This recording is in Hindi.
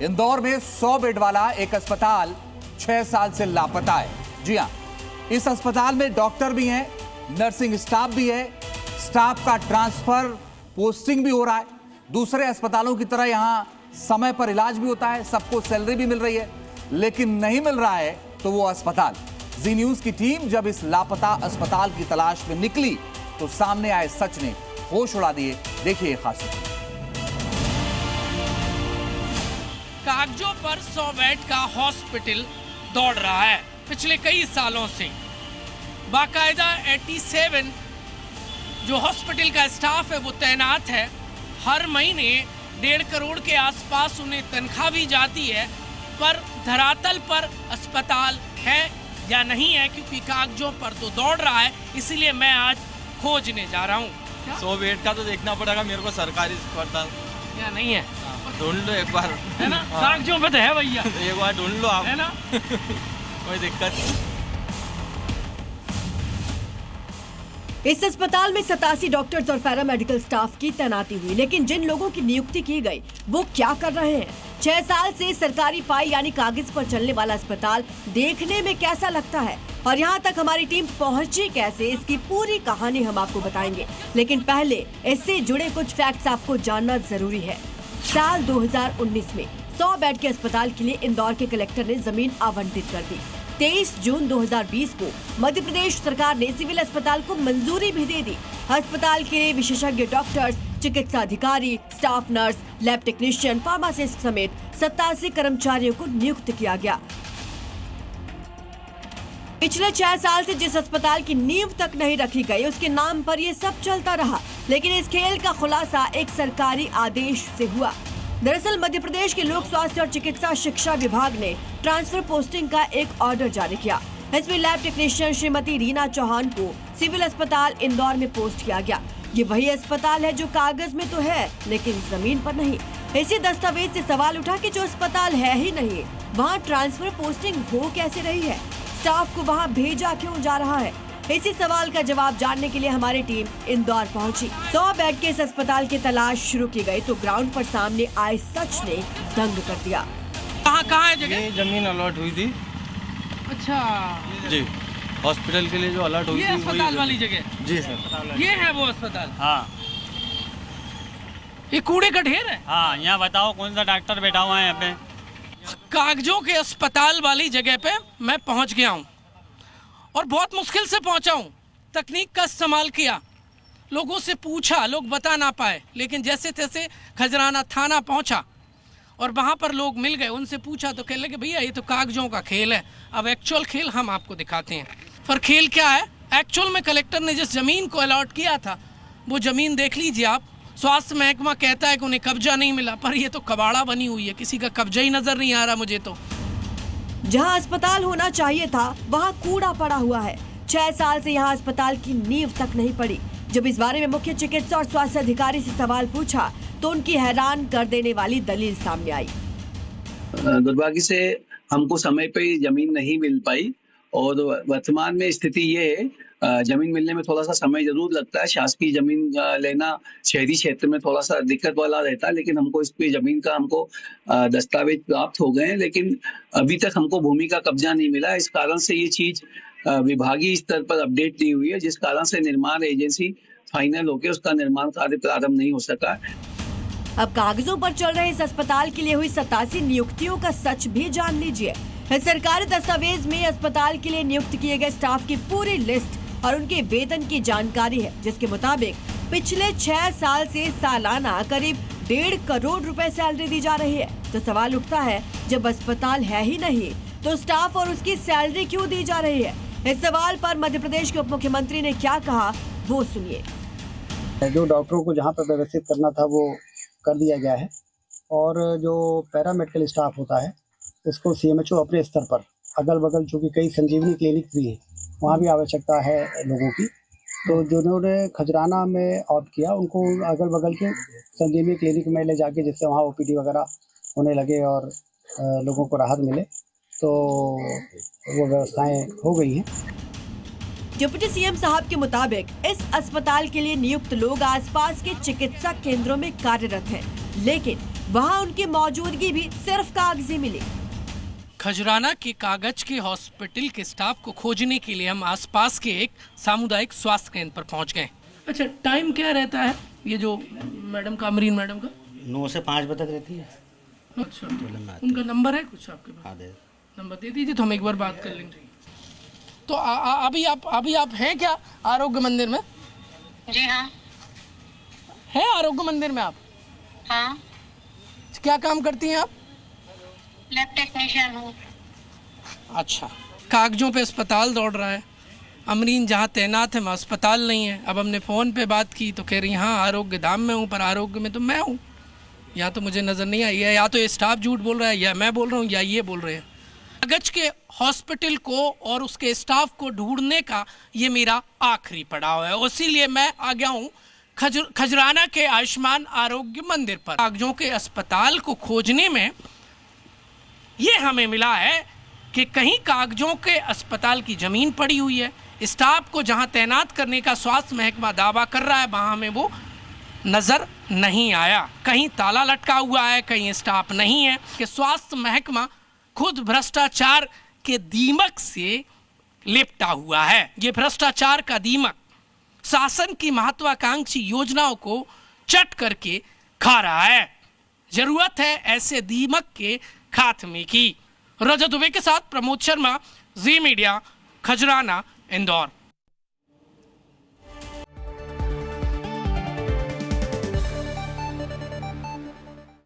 इंदौर में 100 बेड वाला एक अस्पताल 6 साल से लापता है। जी हां, इस अस्पताल में डॉक्टर भी हैं, नर्सिंग स्टाफ भी है, स्टाफ का ट्रांसफर पोस्टिंग भी हो रहा है। दूसरे अस्पतालों की तरह यहां समय पर इलाज भी होता है, सबको सैलरी भी मिल रही है, लेकिन नहीं मिल रहा है तो वो अस्पताल। जी न्यूज की टीम जब इस लापता अस्पताल की तलाश में निकली तो सामने आए सच ने होश उड़ा दिए। देखिए खास कागजों पर 100 बेड का हॉस्पिटल दौड़ रहा है पिछले कई सालों से। बाकायदा 87 जो हॉस्पिटल का स्टाफ है वो तैनात है। हर महीने 1.5 करोड़ के आसपास उन्हें तनख्वाह भी जाती है, पर धरातल पर अस्पताल है या नहीं है, क्योंकि कागजों पर तो दौड़ रहा है। इसीलिए मैं आज खोजने जा रहा हूँ। 100 बेड का तो देखना पड़ेगा मेरे को सरकारी अस्पताल या नहीं है, ढूंढ लो एक बार, है ना? कागजों पे तो है भैया, एक बार ढूंढ लो आप, है ना? कोई दिक्कत नहीं। इस अस्पताल में 87 डॉक्टर्स और पैरामेडिकल स्टाफ की तैनाती हुई, लेकिन जिन लोगों की नियुक्ति की गई वो क्या कर रहे हैं? 6 साल से सरकारी पाई यानी कागज पर चलने वाला अस्पताल देखने में कैसा लगता है और यहाँ तक हमारी टीम पहुँची कैसे, इसकी पूरी कहानी हम आपको बताएंगे। लेकिन पहले इससे जुड़े कुछ फैक्ट्स आपको जानना जरूरी है। साल 2019 में 100 बेड के अस्पताल के लिए इंदौर के कलेक्टर ने जमीन आवंटित कर दी। 23 जून 2020 को मध्य प्रदेश सरकार ने सिविल अस्पताल को मंजूरी भी दे दी। अस्पताल के लिए विशेषज्ञ डॉक्टर्स, चिकित्सा अधिकारी, staff nurse, lab technician, pharmacist समेत 87 कर्मचारियों को नियुक्त किया गया। पिछले 6 साल से जिस अस्पताल की नींव तक नहीं रखी गई उसके नाम पर ये सब चलता रहा, लेकिन इस खेल का खुलासा एक सरकारी आदेश से हुआ। दरअसल मध्य प्रदेश के लोक स्वास्थ्य और चिकित्सा शिक्षा विभाग ने ट्रांसफर पोस्टिंग का एक ऑर्डर जारी किया। इसमें लैब टेक्नीशियन श्रीमती रीना चौहान को सिविल अस्पताल इंदौर में पोस्ट किया गया। ये वही अस्पताल है जो कागज में तो है लेकिन जमीन पर नहीं। इसी दस्तावेज से सवाल उठा कि जो अस्पताल है ही नहीं, वहाँ ट्रांसफर पोस्टिंग हो कैसे रही है? स्टाफ को वहाँ भेजा क्यों जा रहा है? इसी सवाल का जवाब जानने के लिए हमारी टीम इंदौर पहुंची। 100 बेड के इस अस्पताल की तलाश शुरू की गई तो ग्राउंड पर सामने आए सच ने दंग कर दिया। कहाँ है जगह? ये जमीन अलॉट हुई थी। अच्छा जी, हॉस्पिटल के लिए जो अलॉट हुई ये थी अस्पताल वाली जगह? जी सर, ये है वो अस्पताल? हाँ। ये कूड़े का ढेर है? हाँ, यहाँ बताओ कौन सा डॉक्टर बैठा हुआ है यहाँ पे? कागजों के अस्पताल वाली जगह पे मैं पहुंच गया हूं और बहुत मुश्किल से पहुंचा हूं। तकनीक का इस्तेमाल किया, लोगों से पूछा, लोग बता ना पाए, लेकिन जैसे तैसे खजराना थाना पहुंचा और वहां पर लोग मिल गए। उनसे पूछा तो कहने लगे भैया ये तो कागजों का खेल है। अब एक्चुअल खेल हम आपको दिखाते हैं। पर खेल क्या है? एक्चुअल में कलेक्टर ने जिस जमीन को अलॉट किया था वो जमीन देख लीजिए आप। स्वास्थ्य महकमा कहता है कि उन्हें कब्जा नहीं मिला, पर ये तो कबाड़ा बनी हुई है, किसी का कब्जा ही नजर नहीं आ रहा मुझे तो। जहां अस्पताल होना चाहिए था वहां कूड़ा पड़ा हुआ है। 6 साल से यहां अस्पताल की नींव तक नहीं पड़ी। जब इस बारे में मुख्य चिकित्सा और स्वास्थ्य अधिकारी से सवाल पूछा तो उनकी हैरान कर देने वाली दलील सामने आई। दुर्भाग्य से हमको समय पे जमीन नहीं मिल पाई और वर्तमान में स्थिति ये है, जमीन मिलने में थोड़ा सा समय जरूर लगता है। शासकीय जमीन लेना शहरी क्षेत्र में थोड़ा सा दिक्कत वाला रहता है, लेकिन हमको इस पे जमीन का दस्तावेज प्राप्त हो गए हैं, लेकिन अभी तक हमको भूमि का कब्जा नहीं मिला। इस कारण से ये चीज विभागीय स्तर पर अपडेट नहीं हुई है, जिस कारण से निर्माण एजेंसी फाइनल होकर उसका निर्माण कार्य प्रारंभ नहीं हो सका। अब कागजों पर चल रहे इस अस्पताल के लिए हुई 87 नियुक्तियों का सच भी जान लीजिए। सरकारी दस्तावेज में अस्पताल के लिए नियुक्त किए गए स्टाफ की पूरी लिस्ट और उनके वेतन की जानकारी है, जिसके मुताबिक पिछले 6 साल से सालाना करीब 1.5 करोड़ रुपए सैलरी दी जा रही है। तो सवाल उठता है, जब अस्पताल है ही नहीं तो स्टाफ और उसकी सैलरी क्यों दी जा रही है? इस सवाल पर मध्य प्रदेश के उप मुख्यमंत्री ने क्या कहा वो सुनिए। जो डॉक्टरों को जहाँ पर व्यवस्थित करना था वो कर दिया गया है और जो पैरामेडिकल स्टाफ होता है उसको सीएमएचओ अपने स्तर पर अगल बगल, चूँकि कई संजीवनी क्लिनिक भी है, वहाँ भी आवश्यकता है लोगों की, तो जिन्होंने खजराना में ऑप्ट किया उनको अगल बगल के संजीवनी क्लिनिक में ले जाके, जिससे वहाँ ओपीडी वगैरह होने लगे और लोगों को राहत मिले, तो वो व्यवस्थाएं हो गई हैं। डिप्टी सीएम साहब के मुताबिक इस अस्पताल के लिए नियुक्त लोग आसपास के चिकित्सा केंद्रों में कार्यरत हैं, लेकिन वहाँ उनकी मौजूदगी भी सिर्फ कागजी मिली। खजराना के कागज के हॉस्पिटल के स्टाफ को खोजने के लिए हम आसपास के एक सामुदायिक स्वास्थ्य केंद्र पर पहुंच गए। अच्छा, टाइम क्या रहता है ये जो मैडम का, अमरीन मैडम का? 9 से 5 बजे तक रहती है। अच्छा, उनका नंबर है कुछ आपके पास? नंबर दे दीजिए तो हम एक बार बात कर लेंगे। तो अभी आप हैं क्या आरोग्य मंदिर में? जी हाँ। है आरोग्य मंदिर में आप? हाँ। क्या काम करती हैं आप? लैब टेक्नीशियन हूँ। अच्छा, कागजों पे अस्पताल दौड़ रहा है। अमरीन जहाँ तैनात है वहाँ अस्पताल नहीं है। अब हमने फ़ोन पे बात की तो कह रही हाँ आरोग्य धाम में हूँ, पर आरोग्य में तो मैं हूँ। या तो मुझे नज़र नहीं आई है, या तो ये स्टाफ झूठ बोल रहा है, या मैं बोल रहा हूँ, या ये बोल रहे हैं। कागज के हॉस्पिटल को और उसके स्टाफ को ढूंढने का ये मेरा आखिरी पड़ाव है, इसीलिए मैं आ गया हूँ खजराना के आयुष्मान आरोग्य मंदिर पर। कागजों के अस्पताल को खोजने में ये हमें मिला है कि कहीं कागजों के अस्पताल की ज़मीन पड़ी हुई है। स्टाफ को जहां तैनात करने का स्वास्थ्य महकमा दावा कर रहा है वहां हमें वो नज़र नहीं आया। कहीं ताला लटका हुआ है, कहीं स्टाफ नहीं है। कि स्वास्थ्य महकमा खुद भ्रष्टाचार के दीमक से लिपटा हुआ है। ये भ्रष्टाचार का दीमक शासन की महत्वाकांक्षी योजनाओं को चट करके खा रहा है। जरूरत है ऐसे दीमक के खात्मे की। रजत दुबे के साथ प्रमोद शर्मा, जी मीडिया, खजराना, इंदौर।